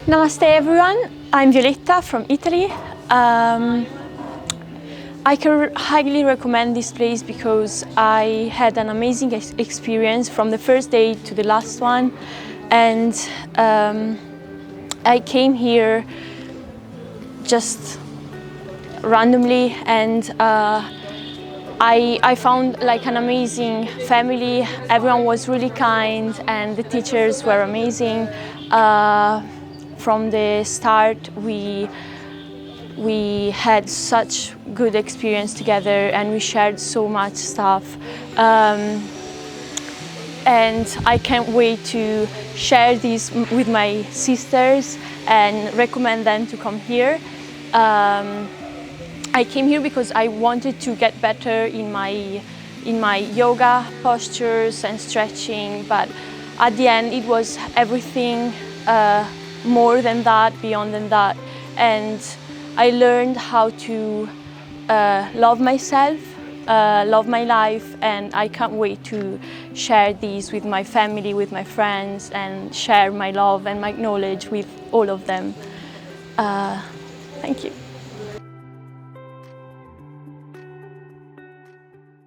Namaste everyone, I'm Violetta from Italy. I can highly recommend this place because I had an amazing experience from the first day to the last one, and I came here just randomly, and I found like an amazing family. Everyone was really kind and the teachers were amazing. From the start we had such good experience together and we shared so much stuff. And I can't wait to share this with my sisters and recommend them to come here. I came here because I wanted to get better in my yoga postures and stretching, but at the end it was everything more than that, beyond than that, and I learned how to love myself, love my life, and I can't wait to share these with my family, with my friends, and share my love and my knowledge with all of them. Thank you.